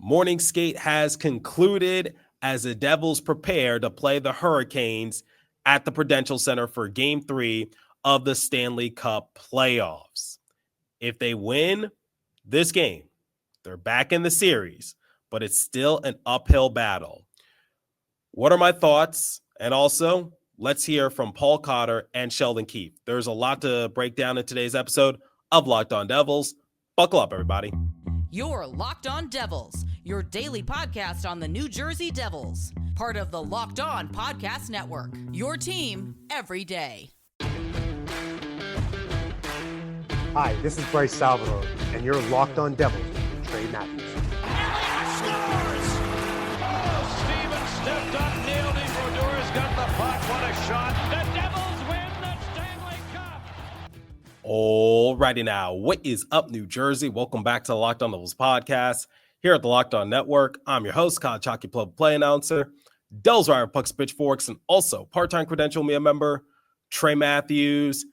Morning skate has concluded as the Devils prepare to play the Hurricanes at the Prudential Center for Game 3 of the Stanley Cup playoffs. If they win this game, they're back in the series, but it's still an uphill battle. What are my thoughts? And also, let's hear from Paul Cotter and Sheldon Keefe. There's a lot to break down in today's episode of Locked On Devils. Buckle up, everybody. You're Locked On Devils, your daily podcast on the New Jersey Devils. Part of the Locked On Podcast Network, your team every day. Hi, this is Bryce Salvador, and you're Locked On Devils with Trey Matthews. Scores! Oh, Stevens stepped up, nailed it. Brodor's got the puck. What a shot. The Devils win the Stanley Cup. Alrighty now, what is up, New Jersey? Welcome back to the Locked On Devils podcast here at the Locked On Network. I'm your host, College Hockey Club play announcer, Devils Wire Pucks Pitchforks, and also part-time Credential Media member, Trey Matthews.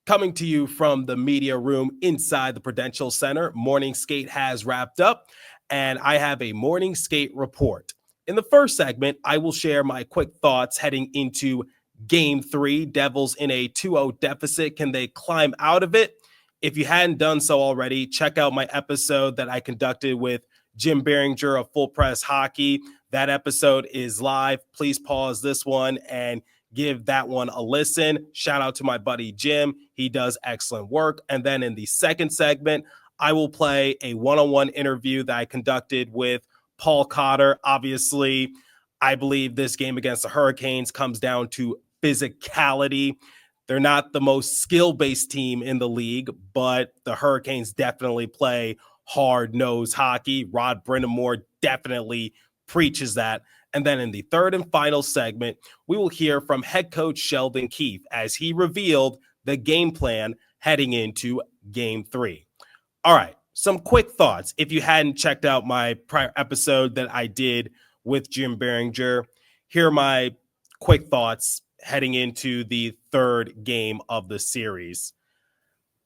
Coming to you from the media room inside the Prudential Center. Morning skate has wrapped up, and I have a morning skate report. In the first segment, I will share my quick thoughts heading into Game 3. Devils in a 2-0 deficit. Can they climb out of it? If you hadn't done so already, check out my episode that I conducted with Jim Behringer of Full Press Hockey. That episode is live. Please pause this one and give that one a listen. Shout out to my buddy Jim. He does excellent work. And then in the second segment, I will play a one-on-one interview that I conducted with Paul Cotter. Obviously, I believe this game against the Hurricanes comes down to physicality. They're not the most skill-based team in the league, but the Hurricanes definitely play hard-nosed hockey. Rod Brind'Amour definitely preaches that. And then in the third and final segment, we will hear from head coach Sheldon Keefe as he revealed the game plan heading into Game 3. All right, some quick thoughts. If you hadn't checked out my prior episode that I did with Jim Behringer, here are my quick thoughts heading into the third game of the series.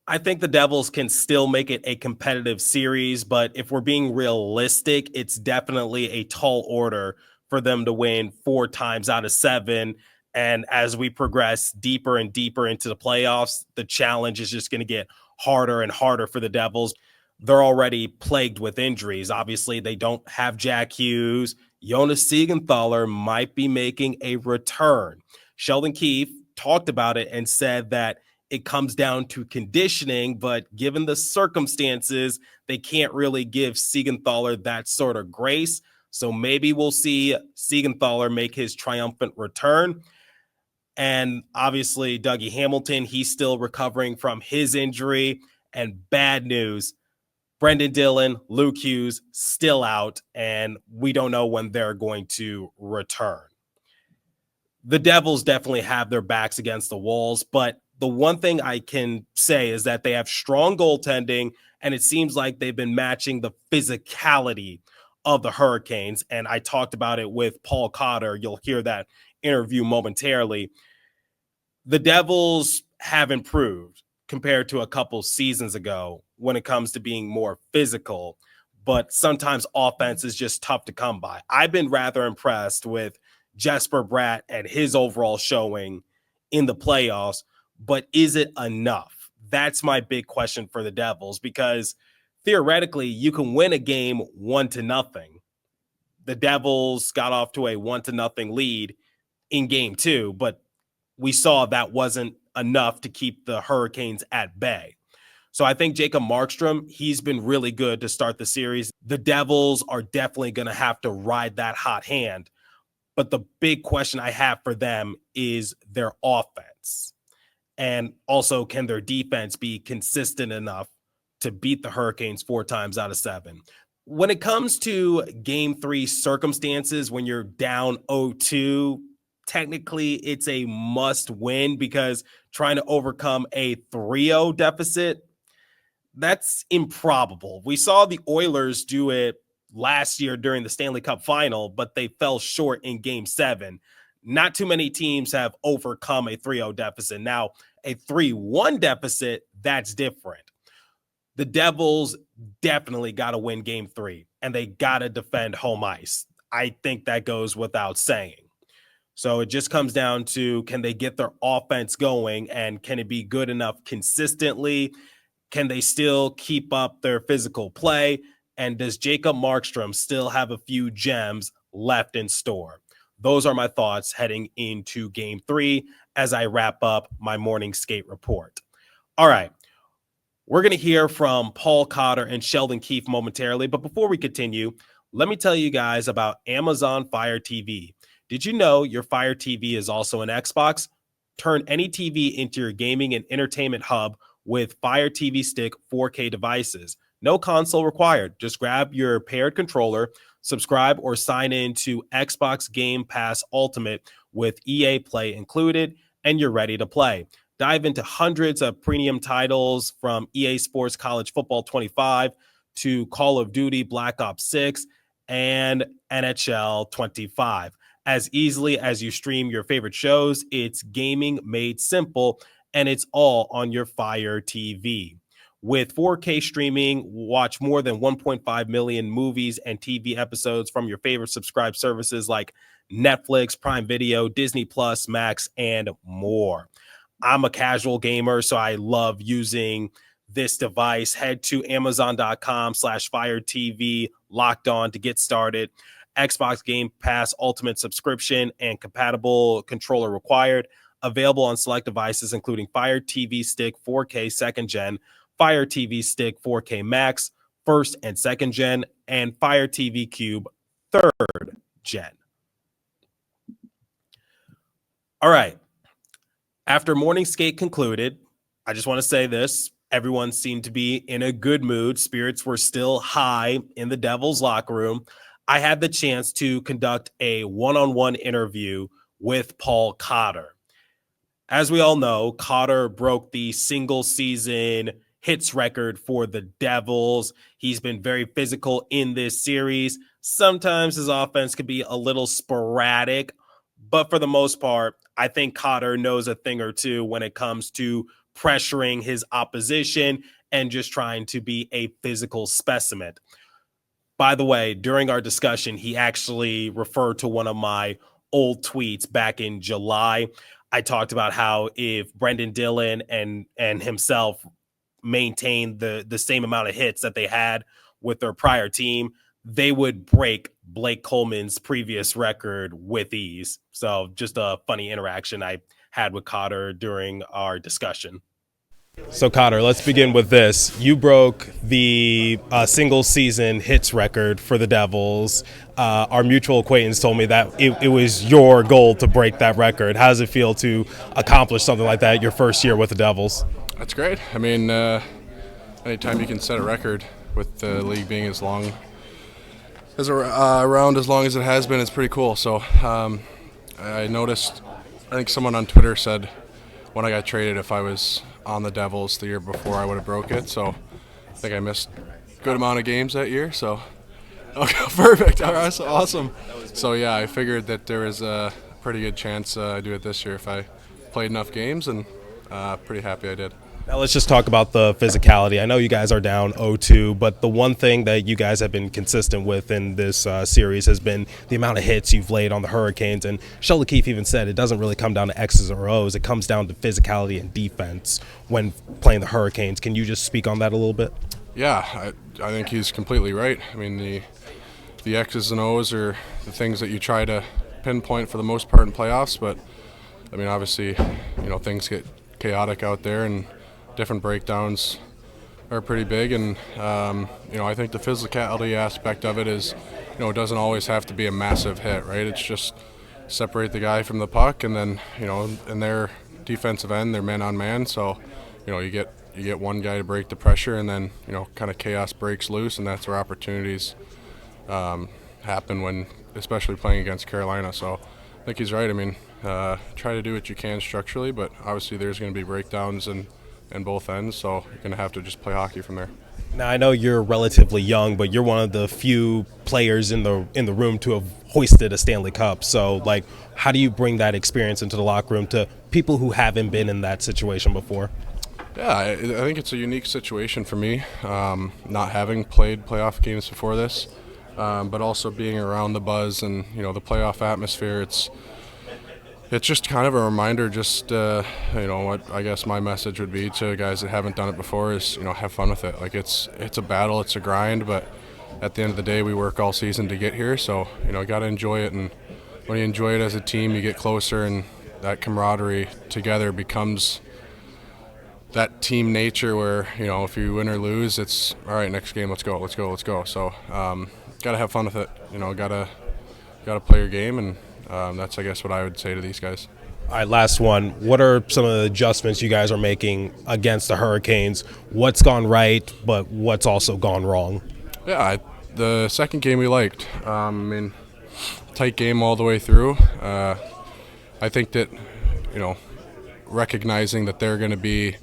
I think the Devils can still make it a competitive series, but if we're being realistic, it's definitely a tall order for them to win 4 times out of 7. And as we progress deeper and deeper into the playoffs, the challenge is just going to get harder and harder for the Devils. They're already plagued with injuries. Obviously, they don't have Jack Hughes. Jonas Siegenthaler might be making a return. Sheldon Keefe talked about it and said that it comes down to conditioning, but given the circumstances, they can't really give Siegenthaler that sort of grace. So maybe we'll see Siegenthaler make his triumphant return. And obviously, Dougie Hamilton, he's still recovering from his injury. And bad news, Brendan Dillon, Luke Hughes, still out, and we don't know when they're going to return. The Devils definitely have their backs against the walls, but the one thing I can say is that they have strong goaltending, and it seems like they've been matching the physicality of the Hurricanes. And I talked about it with Paul Cotter. You'll hear that interview momentarily. The Devils have improved compared to a couple seasons ago when it comes to being more physical, but sometimes offense is just tough to come by. I've been rather impressed with Jesper Bratt and his overall showing in the playoffs, but is it enough? That's my big question for the Devils, because theoretically, you can win a game 1-0. The Devils got off to a 1-0 lead in Game 2, but we saw that wasn't enough to keep the Hurricanes at bay. So I think Jacob Markstrom, he's been really good to start the series. The Devils are definitely going to have to ride that hot hand. But the big question I have for them is their offense. And also, can their defense be consistent enough to beat the Hurricanes 4 times out of 7? When it comes to Game 3 circumstances, when you're down 0-2, technically it's a must win, because trying to overcome a 3-0 deficit, that's improbable. We saw the Oilers do it last year during the Stanley Cup final, but they fell short in Game 7. Not too many teams have overcome a 3-0 deficit. Now, a 3-1 deficit, that's different. The Devils definitely got to win Game 3. and they got to defend home ice. I think that goes without saying. So it just comes down to, can they get their offense going, and can it be good enough consistently? Can they still keep up their physical play? And does Jacob Markstrom still have a few gems left in store? Those are my thoughts heading into game 3 as I wrap up my morning skate report. All right. We're going to hear from Paul Cotter and Sheldon Keefe momentarily. But before we continue, let me tell you guys about Amazon Fire TV. Did you know your Fire TV is also an Xbox? Turn any TV into your gaming and entertainment hub with Fire TV Stick 4K devices. No console required. Just grab your paired controller, subscribe or sign in to Xbox Game Pass Ultimate with EA Play included, and you're ready to play. Dive into hundreds of premium titles from EA Sports College Football 25 to Call of Duty Black Ops 6 and NHL 25. As easily as you stream your favorite shows, it's gaming made simple, and it's all on your Fire TV. With 4K streaming, watch more than 1.5 million movies and TV episodes from your favorite subscribed services like Netflix, Prime Video, Disney Plus, Max, and more. I'm a casual gamer, so I love using this device. Head to Amazon.com/Fire TV Locked On to get started. Xbox Game Pass Ultimate subscription and compatible controller required. Available on select devices, including Fire TV Stick 4K 2nd Gen, Fire TV Stick 4K Max, 1st and 2nd Gen, and Fire TV Cube 3rd Gen. All right. After morning skate concluded, I just want to say this. Everyone seemed to be in a good mood. Spirits were still high in the Devils locker room. I had the chance to conduct a one-on-one interview with Paul Cotter. As we all know, Cotter broke the single season hits record for the Devils. He's been very physical in this series. Sometimes his offense could be a little sporadic, but for the most part, I think Cotter knows a thing or two when it comes to pressuring his opposition and just trying to be a physical specimen. By the way, during our discussion, he actually referred to one of my old tweets back in July. I talked about how if Brendan Dillon and himself maintained the same amount of hits that they had with their prior team, they would break Blake Coleman's previous record with ease. So just a funny interaction I had with Cotter during our discussion. So Cotter, let's begin with this. You broke the single season hits record for the Devils. Our mutual acquaintance told me that it was your goal to break that record. How does it feel to accomplish something like that your first year with the Devils? That's great. I mean, anytime you can set a record with the league being as long as around as long as it has been, it's pretty cool. So I noticed, I think someone on Twitter said when I got traded, if I was on the Devils the year before, I would have broke it. So I think I missed a good amount of games that year. So okay, perfect. All right, so awesome. So yeah, I figured that there was a pretty good chance I do it this year if I played enough games, and pretty happy I did. Now let's just talk about the physicality. I know you guys are down 0-2, but the one thing that you guys have been consistent with in this series has been the amount of hits you've laid on the Hurricanes. And Sheldon Keefe even said it doesn't really come down to X's or O's. It comes down to physicality and defense when playing the Hurricanes. Can you just speak on that a little bit? Yeah, I think he's completely right. I mean, the X's and O's are the things that you try to pinpoint for the most part in playoffs. But, I mean, obviously, things get chaotic out there, and different breakdowns are pretty big, and I think the physicality aspect of it is, it doesn't always have to be a massive hit, right? It's just separate the guy from the puck, and then in their defensive end, they're man on man, so you get one guy to break the pressure, and then kind of chaos breaks loose, and that's where opportunities happen when, especially playing against Carolina. So I think he's right. I mean, try to do what you can structurally, but obviously there's going to be breakdowns and both ends, so you're going to have to just play hockey from there. Now, I know you're relatively young, but you're one of the few players in the room to have hoisted a Stanley Cup. So, how do you bring that experience into the locker room to people who haven't been in that situation before? Yeah, I think it's a unique situation for me, not having played playoff games before this. but also being around the buzz and the playoff atmosphere. It's just kind of a reminder. Just what I guess my message would be to guys that haven't done it before is have fun with it. Like it's a battle, it's a grind, but at the end of the day, we work all season to get here. So got to enjoy it, and when you enjoy it as a team, you get closer, and that camaraderie together becomes that team nature where, if you win or lose, it's all right, next game, let's go. So got to have fun with it, got to play your game, and that's, I guess, what I would say to these guys. All right, last one. What are some of the adjustments you guys are making against the Hurricanes? What's gone right, but what's also gone wrong? Yeah, the second game we liked. Tight game all the way through. I think that, recognizing that they're going to be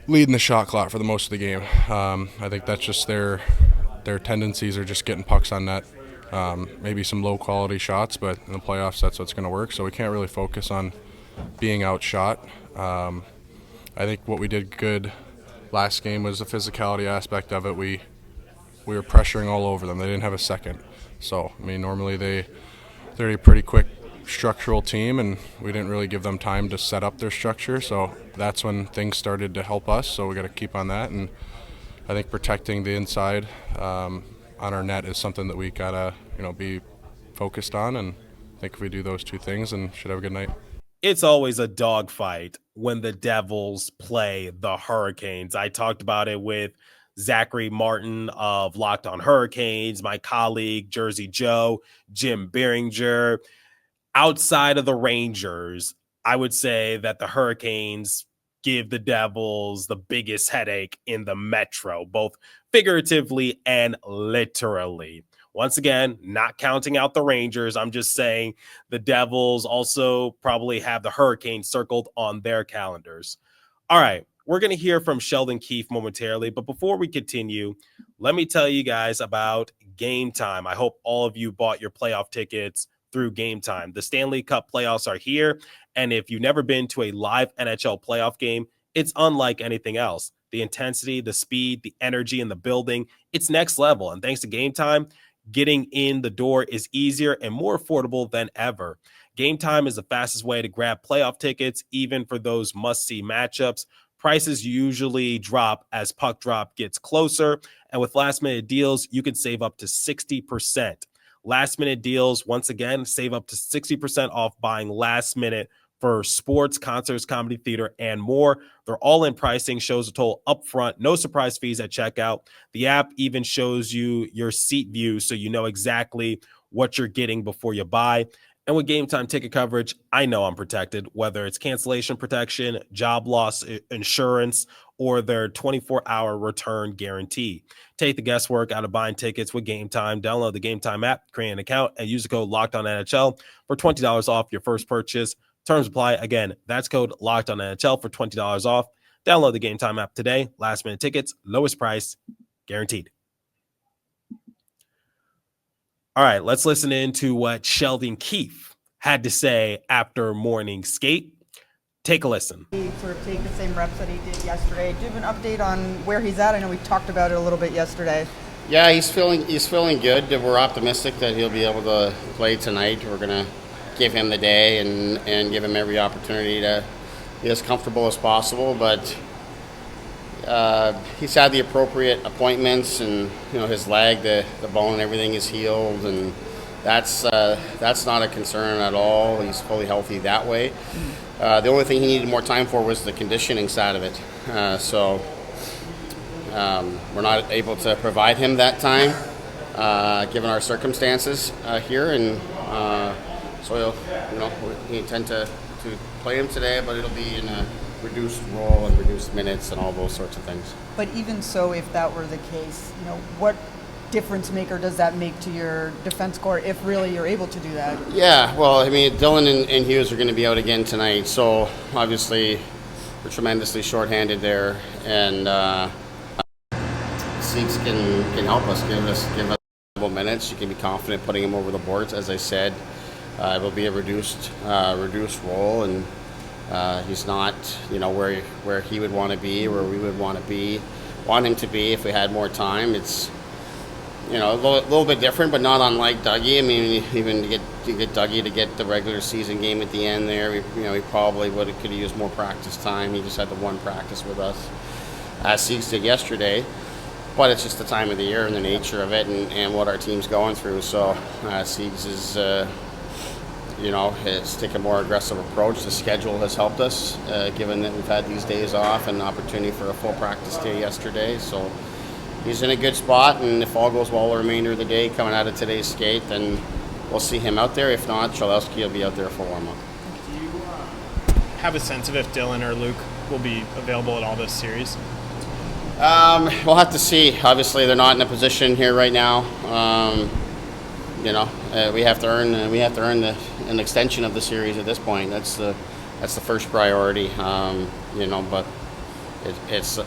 leading the shot clock for the most of the game. I think that's just their tendencies are just getting pucks on net. Maybe some low-quality shots, but in the playoffs, that's what's going to work. So we can't really focus on being outshot. I think what we did good last game was the physicality aspect of it. We were pressuring all over them. They didn't have a second. So, normally they're a pretty quick structural team, and we didn't really give them time to set up their structure. So that's when things started to help us. So we got to keep on that. And I think protecting the inside on our net is something that we got to, be focused on. And I think if we do those two things, then should have a good night. It's always a dogfight when the Devils play the Hurricanes. I talked about it with Zachary Martin of Locked on Hurricanes, my colleague, Jersey Joe, Jim Behringer. Outside of the Rangers, I would say that the Hurricanes give the Devils the biggest headache in the Metro, both figuratively and literally. Once again, not counting out the Rangers, I'm just saying the Devils also probably have the Hurricanes circled on their calendars. All right, we're going to hear from Sheldon Keefe momentarily, but before we continue, let me tell you guys about Game Time. I hope all of you bought your playoff tickets through Game Time. The Stanley Cup playoffs are here, and if you've never been to a live NHL playoff game, it's unlike anything else. The intensity, the speed, the energy in the building, it's next level. And thanks to Game Time, getting in the door is easier and more affordable than ever. Game Time is the fastest way to grab playoff tickets, even for those must-see matchups. Prices usually drop as puck drop gets closer, and with last-minute deals, you can save up to 60%. Last-minute deals, once again, save up to 60% off buying last minute for sports, concerts, comedy, theater, and more. They're all in pricing, shows a total upfront, no surprise fees at checkout. The app even shows you your seat view so you know exactly what you're getting before you buy. And with Game Time ticket coverage, I know I'm protected, whether it's cancellation protection, job loss insurance, or their 24-hour return guarantee. Take the guesswork out of buying tickets with Game Time. Download the Game Time app, create an account, and use the code LOCKEDONNHL for $20 off your first purchase. Terms apply. Again, that's code LOCKEDONNHL for $20 off. Download the Game Time app today. Last minute tickets, lowest price, guaranteed. All right, let's listen in to what Sheldon Keefe had to say after morning skate. Take a listen. He sort of take the same reps that he did yesterday. Do you have an update on where he's at? I know we talked about it a little bit yesterday. Yeah, he's feeling good. We're optimistic that he'll be able to play tonight. We're going to give him the day and give him every opportunity to be as comfortable as possible. But he's had the appropriate appointments, and his leg, the bone, and everything is healed, and that's not a concern at all. He's fully healthy that way. The only thing he needed more time for was the conditioning side of it. So we're not able to provide him that time, given our circumstances here, and so we intend to play him today, but it'll be in a reduced role and reduced minutes and all those sorts of things. But even so, if that were the case, what difference maker does that make to your defense core if really you're able to do that? Yeah, well, Dylan and Hughes are going to be out again tonight, so obviously we're tremendously shorthanded there, and Siegs can help us, give us minutes. You can be confident putting him over the boards. As I said, it will be a reduced role, and he's not where he would want to be, where we would want him to be if we had more time. a little bit different, but not unlike Dougie. I mean, even to get Dougie to get the regular season game at the end there, he probably could have used more practice time. He just had the one practice with us, as Siegs did yesterday. But it's just the time of the year and the nature of it and what our team's going through. So Siegs is, has taken a more aggressive approach. The schedule has helped us, given that we've had these days off and an opportunity for a full practice day yesterday. So he's in a good spot, and if all goes well the remainder of the day coming out of today's skate, then we'll see him out there. If not, Chalowski will be out there for warm-up. Do you have a sense of if Dylan or Luke will be available at all this series? We'll have to see. Obviously, they're not in a position here right now. We have to earn an extension of the series at this point. That's the first priority. But it's the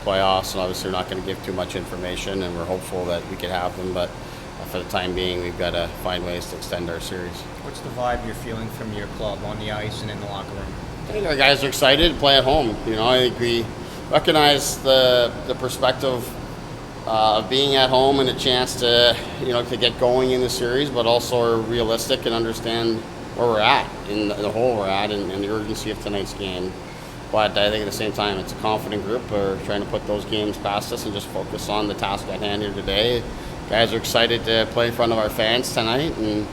playoffs, and obviously we're not going to give too much information, and we're hopeful that we could have them. But for the time being, we've got to find ways to extend our series. What's the vibe you're feeling from your club on the ice and in the locker room? I think the guys are excited to play at home. I think we recognize the perspective of being at home and a chance to get going in the series, but also are realistic and understand where we're at in the hole we're at and the urgency of tonight's game. But I think at the same time, it's a confident group. We're trying to put those games past us and just focus on the task at hand here today. Guys are excited to play in front of our fans tonight and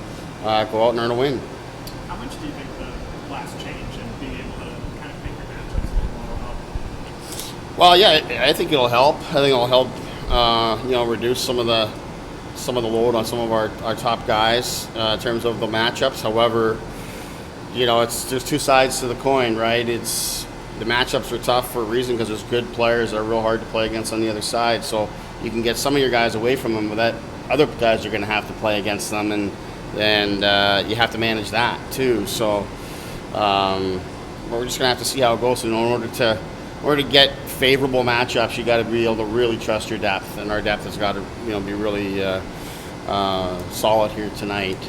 go out and earn a win. How much do you think the last change and being able to kind of pick your matchups a little more will help? Well, yeah, I think it'll help. I think it'll help, reduce some of the load on some of our top guys in terms of the matchups. However, there's two sides to the coin, right? The matchups are tough for a reason because there's good players that are real hard to play against on the other side. So you can get some of your guys away from them, but that other guys are going to have to play against them, and you have to manage that too. So we're just going to have to see how it goes. In order to get favorable matchups, you got to be able to really trust your depth, and our depth has got to be really solid here tonight,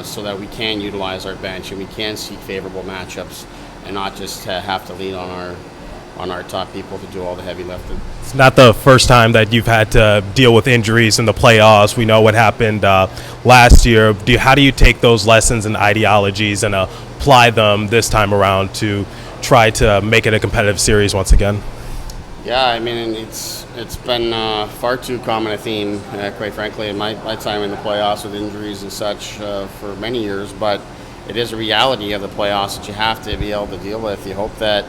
so that we can utilize our bench and we can seek favorable matchups and not just have to lean on our top people to do all the heavy lifting. It's not the first time that you've had to deal with injuries in the playoffs. We know what happened last year. How do you take those lessons and ideologies and apply them this time around to try to make it a competitive series once again? Yeah, I mean, it's been far too common a theme, quite frankly, in my time in the playoffs with injuries and such for many years. But it is a reality of the playoffs that you have to be able to deal with. You hope that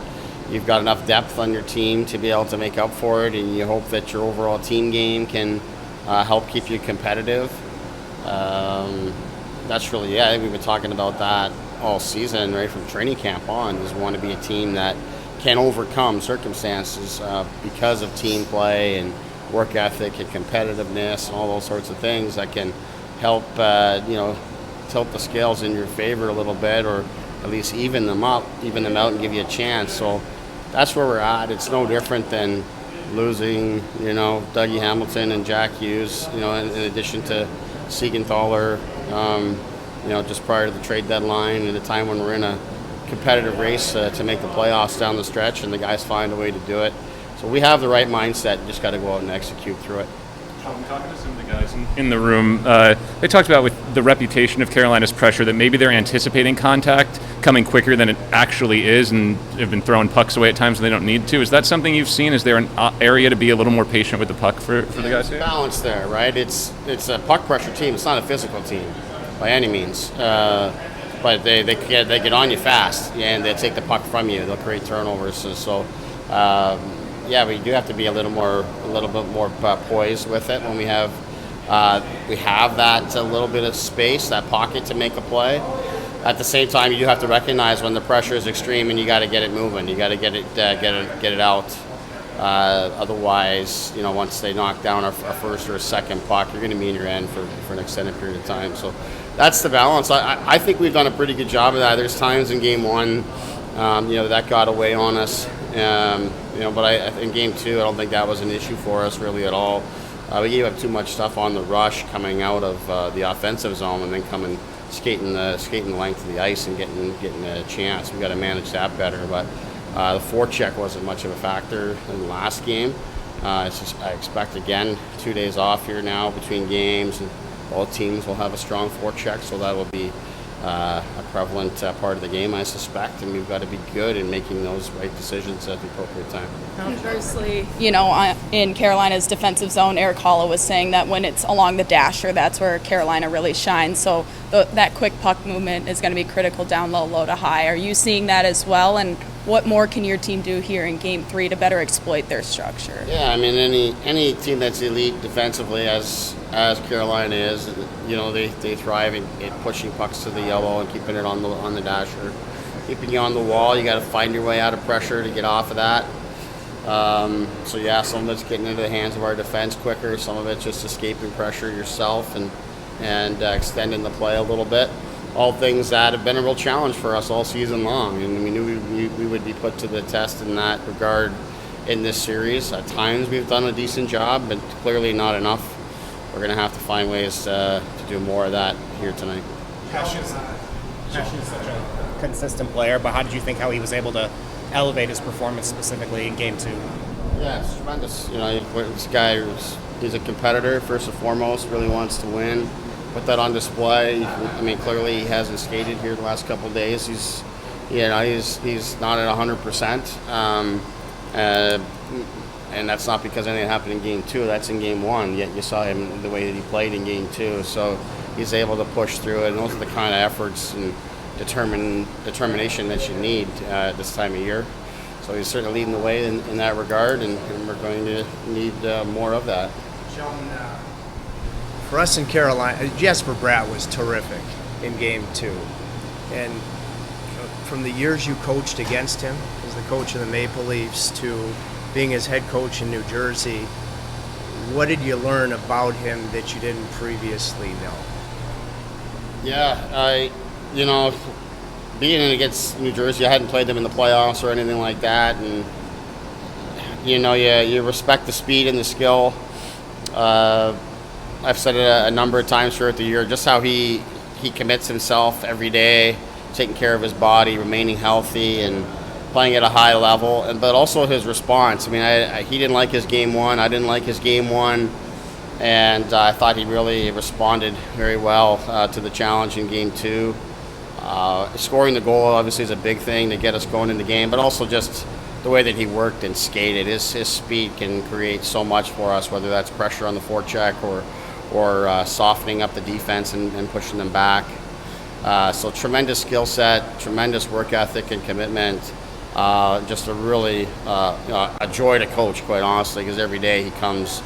you've got enough depth on your team to be able to make up for it, and you hope that your overall team game can help keep you competitive. That's really, I think we've been talking about that all season, right from training camp on, is want to be a team that can overcome circumstances because of team play and work ethic and competitiveness and all those sorts of things that can help tilt the scales in your favor a little bit, or at least even them out and give you a chance. So that's where we're at. It's no different than losing Dougie Hamilton and Jack Hughes, in addition to Siegenthaler, just prior to the trade deadline, at a time when we're in a competitive race to make the playoffs down the stretch, and the guys find a way to do it. So we have the right mindset, just got to go out and execute through it. I'm talking to some of the guys in the room. They talked about with the reputation of Carolina's pressure that maybe they're anticipating contact coming quicker than it actually is, and have been throwing pucks away at times when they don't need to. Is that something you've seen? Is there an area to be a little more patient with the puck for the guys here? Balance there, right? It's a puck pressure team. It's not a physical team by any means. But they get on you fast, and they take the puck from you. They'll create turnovers. So we do have to be a little bit more poised with it when we have that a little bit of space, that pocket to make a play. At the same time, you do have to recognize when the pressure is extreme, and you got to get it moving. You got to get it out. Otherwise, once they knock down a first or a second puck, you're going to be in your end for an extended period of time. So that's the balance. I think we've done a pretty good job of that. There's times in game one, that got away on us. But in game two, I don't think that was an issue for us really at all. We gave up too much stuff on the rush coming out of the offensive zone, and then skating the length of the ice and getting a chance. We got to manage that better. But the forecheck wasn't much of a factor in the last game. It's just, I expect, again, 2 days off here now between games, and both teams will have a strong forecheck, so that will be a prevalent part of the game, I suspect, and we've got to be good in making those right decisions at the appropriate time. Conversely, in Carolina's defensive zone, Eric Halla was saying that when it's along the dasher, that's where Carolina really shines. So that quick puck movement is going to be critical down low, low to high. Are you seeing that as well? And what more can your team do here in Game 3 to better exploit their structure? Yeah, I mean, any team that's elite defensively, as Carolina is, they thrive in pushing pucks to the yellow and keeping it on the dasher. Keeping you on the wall, you got to find your way out of pressure to get off of that. Some of it's getting into the hands of our defense quicker. Some of it's just escaping pressure yourself and extending the play a little bit. All things that have been a real challenge for us all season long, and we knew we would be put to the test in that regard in this series. At times we've done a decent job, but clearly not enough. We're going to have to find ways to do more of that here tonight. Pesce is such a consistent player, but how did you think how he was able to elevate his performance specifically in Game 2? Yeah, it's tremendous. This guy, he's a competitor first and foremost, really wants to win. Put that on display. I mean, clearly he hasn't skated here the last couple of days. He's not at 100%, and that's not because anything happened in Game 2. That's in Game 1. Yet you saw him the way that he played in Game 2. So he's able to push through it. And those are the kind of efforts and determination that you need this time of year. So he's certainly leading the way in that regard, and we're going to need more of that. Sheldon, for us in Carolina, Jesper Bratt was terrific in Game 2. And from the years you coached against him as the coach of the Maple Leafs to being his head coach in New Jersey, what did you learn about him that you didn't previously know? Yeah, being in against New Jersey, I hadn't played them in the playoffs or anything like that, and you respect the speed and the skill. I've said it a number of times throughout the year, just how he commits himself every day, taking care of his body, remaining healthy, and playing at a high level, but also his response. I mean, he didn't like his Game 1. I didn't like his Game 1. And I thought he really responded very well to the challenge in Game 2. Scoring the goal obviously is a big thing to get us going in the game, but also just the way that he worked and skated. His speed can create so much for us, whether that's pressure on the forecheck or softening up the defense and pushing them back. So tremendous skill set, tremendous work ethic and commitment. Just a really a joy to coach, quite honestly, because every day he comes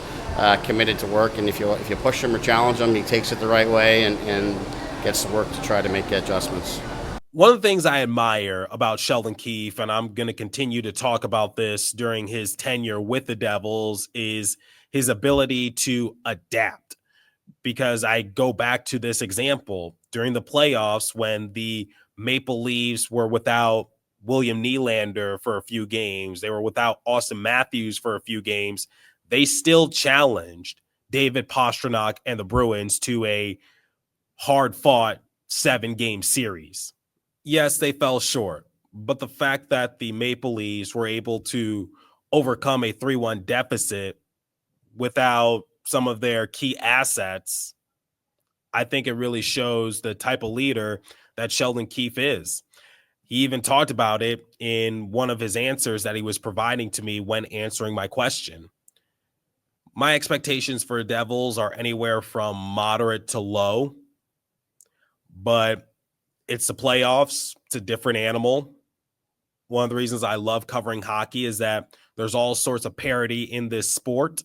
committed to work, and if you push him or challenge him, he takes it the right way and gets to work to try to make adjustments. One of the things I admire about Sheldon Keefe, and I'm going to continue to talk about this during his tenure with the Devils, is his ability to adapt. Because I go back to this example during the playoffs when the Maple Leafs were without William Nylander for a few games. They were without Austin Matthews for a few games. They still challenged David Pastrnak and the Bruins to a hard-fought 7-game series. Yes, they fell short, but the fact that the Maple Leafs were able to overcome a 3-1 deficit without some of their key assets, I think it really shows the type of leader that Sheldon Keefe is. He even talked about it in one of his answers that he was providing to me when answering my question. My expectations for Devils are anywhere from moderate to low, but it's the playoffs. It's a different animal. One of the reasons I love covering hockey is that there's all sorts of parity in this sport.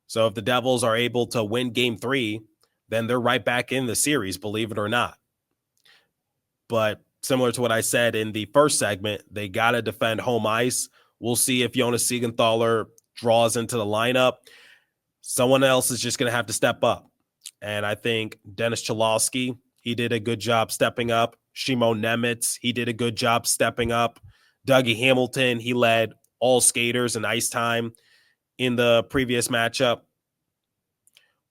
So if the Devils are able to win Game 3, then they're right back in the series, believe it or not. But similar to what I said in the first segment, they got to defend home ice. We'll see if Jonas Siegenthaler draws into the lineup. Someone else is just going to have to step up. And I think Dennis Cholowski, he did a good job stepping up. Shimon Nemitz, he did a good job stepping up. Dougie Hamilton, he led all skaters in ice time in the previous matchup.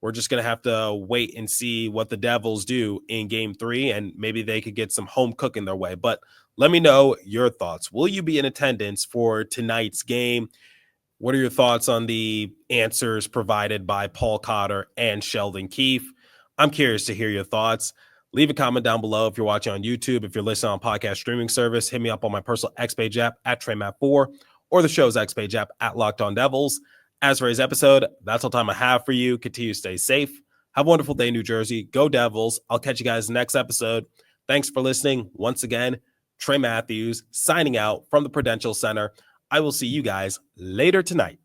We're just going to have to wait and see what the Devils do in Game 3, and maybe they could get some home cooking their way. But let me know your thoughts. Will you be in attendance for tonight's game? What are your thoughts on the answers provided by Paul Cotter and Sheldon Keefe? I'm curious to hear your thoughts. Leave a comment down below if you're watching on YouTube. If you're listening on podcast streaming service, hit me up on my personal X Page app at TreyMatt4 or the show's X Page app at Locked On Devils. As for today's episode, that's all time I have for you. Continue to stay safe. Have a wonderful day, New Jersey. Go Devils. I'll catch you guys next episode. Thanks for listening. Once again, Trey Matthews signing out from the Prudential Center. I will see you guys later tonight.